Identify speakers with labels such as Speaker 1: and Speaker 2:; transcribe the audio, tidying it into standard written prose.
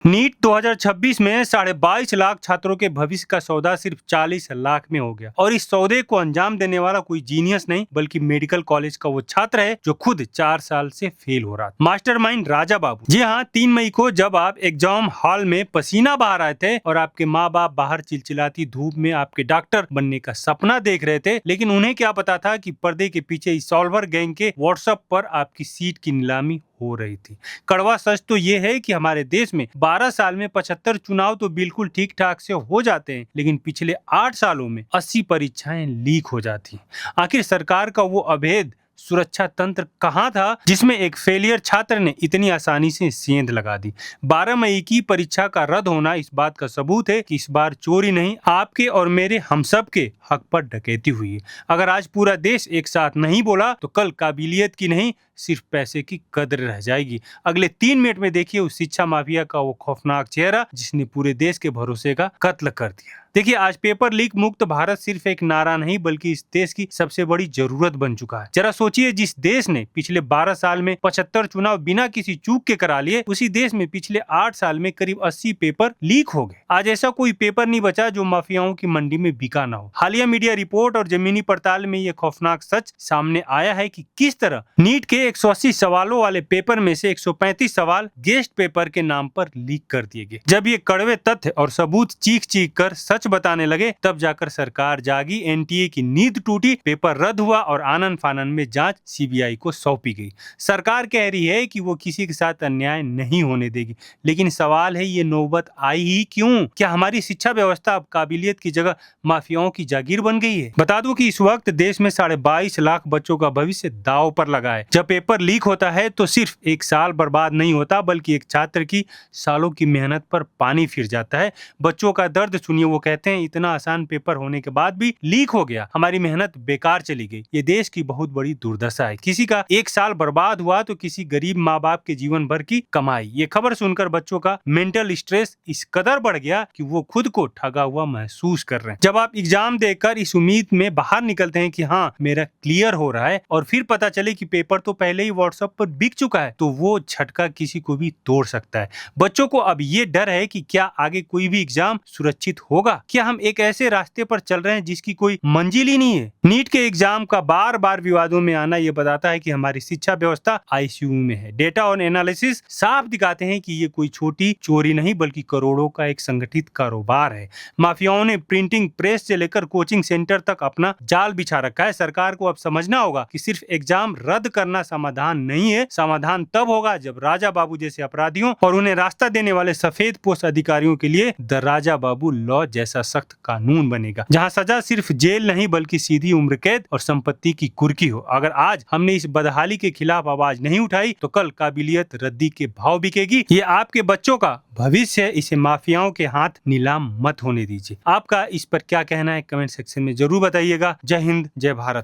Speaker 1: NEET 2026 में 22.5 लाख छात्रों के भविष्य का सौदा सिर्फ 40 लाख में हो गया और इस सौदे को अंजाम देने वाला कोई जीनियस नहीं बल्कि मेडिकल कॉलेज का वो छात्र है जो खुद 4 साल से फेल हो रहा था। मास्टरमाइंड राजा बाबू। जी हाँ, 3 मई को जब आप एग्जाम हॉल में पसीना बहा रहे थे और आपके माँ बाप बाहर चिलचिलाती धूप में आपके डॉक्टर बनने का सपना देख रहे थे, लेकिन उन्हें क्या पता था कि पर्दे के पीछे इस सॉल्वर गैंग के व्हाट्सएप पर आपकी सीट की नीलामी हो रही थी। कड़वा सच तो ये है कि हमारे देश में 12 साल में 75 चुनाव तो बिल्कुल ठीक ठाक से हो जाते हैं, लेकिन पिछले 8 सालों में 80 परीक्षाएं लीक हो जाती हैं। आखिर सरकार का वो अभेद सुरक्षा तंत्र कहाँ था जिसमें एक फेलियर छात्र ने इतनी आसानी से सेंध लगा दी। 12 मई की परीक्षा का रद्द होना इस बात का सबूत है कि इस बार चोरी नहीं, आपके और मेरे हम सब के हक पर डकैती हुई है। अगर आज पूरा देश एक साथ नहीं बोला तो कल काबिलियत की नहीं, सिर्फ पैसे की कदर रह जाएगी। अगले 3 मिनट में देखिए उस शिक्षा माफिया का वो खौफनाक चेहरा जिसने पूरे देश के भरोसे का कत्ल कर दिया। देखिए, आज पेपर लीक मुक्त भारत सिर्फ एक नारा नहीं बल्कि इस देश की सबसे बड़ी जरूरत बन चुका है। जरा सोचिए, जिस देश ने पिछले 12 साल में 75 चुनाव बिना किसी चूक के करा लिए, उसी देश में पिछले 8 साल में करीब 80 पेपर लीक हो गए। आज ऐसा कोई पेपर नहीं बचा जो माफियाओं की मंडी में बिका ना हो। हालिया मीडिया रिपोर्ट और जमीनी पड़ताल में ये खौफनाक सच सामने आया है कि किस तरह नीट के 180 सवालों वाले पेपर में से 135 सवाल गेस्ट पेपर के नाम पर लीक कर दिए गए। जब ये कड़वे तथ्य और सबूत चीख चीख कर सच बताने लगे, तब जाकर सरकार जागी, एनटीए की नींद टूटी, पेपर रद्द हुआ और आनन फानन में जांच सीबीआई को सौंपी गई। सरकार कह रही है कि वो किसी के साथ अन्याय नहीं होने देगी, लेकिन सवाल है ये नौबत आई ही क्यों? क्या हमारी शिक्षा व्यवस्था अब काबिलियत की जगह माफियाओं की जागीर बन गई है? बता दूं कि इस वक्त देश में 22.5 लाख बच्चों का भविष्य दांव पर लगा है। जब पेपर लीक होता है तो सिर्फ एक साल बर्बाद नहीं होता बल्कि एक छात्र की सालों की मेहनत पर पानी फिर जाता है। बच्चों का दर्द सुनिए, वो कहते हैं इतना आसान पेपर होने के बाद भी लीक हो गया, हमारी मेहनत बेकार चली गई। ये देश की बहुत बड़ी दुर्दशा है। किसी का 1 साल बर्बाद हुआ तो किसी गरीब माँ बाप के जीवन भर की कमाई। ये खबर सुनकर बच्चों का मेंटल स्ट्रेस इस कदर बढ़ गया कि वो खुद को ठगा हुआ महसूस कर रहे हैं। जब आप एग्जाम देकर इस उम्मीद में बाहर निकलते हैं कि हाँ मेरा क्लियर हो रहा है और फिर पता चले कि पेपर तो पहले ही व्हाट्सएप पर बिक चुका है, तो वो झटका किसी को भी तोड़ सकता है। बच्चों को अब ये डर है कि क्या आगे कोई भी एग्जाम सुरक्षित होगा? क्या हम एक ऐसे रास्ते पर चल रहे हैं जिसकी कोई मंजिल ही नहीं है? नीट के एग्जाम का बार बार विवादों में आना ये बताता है कि हमारी शिक्षा व्यवस्था आईसीयू में है। डेटा और एनालिसिस साफ दिखाते हैं कि ये कोई छोटी चोरी नहीं बल्कि करोड़ों का एक संगठित कारोबार है। माफियाओं ने प्रिंटिंग प्रेस से लेकर कोचिंग सेंटर तक अपना जाल बिछा रखा है। सरकार को अब समझना होगा कि सिर्फ एग्जाम रद्द करना समाधान नहीं है। समाधान तब होगा जब राजा बाबू जैसे अपराधियों और उन्हें रास्ता देने वाले सफेद पोस्ट अधिकारियों के लिए द राजा बाबू लॉ जैसा सख्त कानून बनेगा, जहां सजा सिर्फ जेल नहीं बल्कि सीधी उम्र कैद और संपत्ति की कुर्की हो। अगर आज हमने इस बदहाली के खिलाफ आवाज नहीं उठाई तो कल काबिलियत रद्दी के भाव बिकेगी। ये आपके बच्चों का भविष्य है, इसे माफियाओं के हाथ नीलाम मत होने दीजिए। आपका इस पर क्या कहना है कमेंट सेक्शन में जरूर बताइएगा। जय हिंद, जय भारत।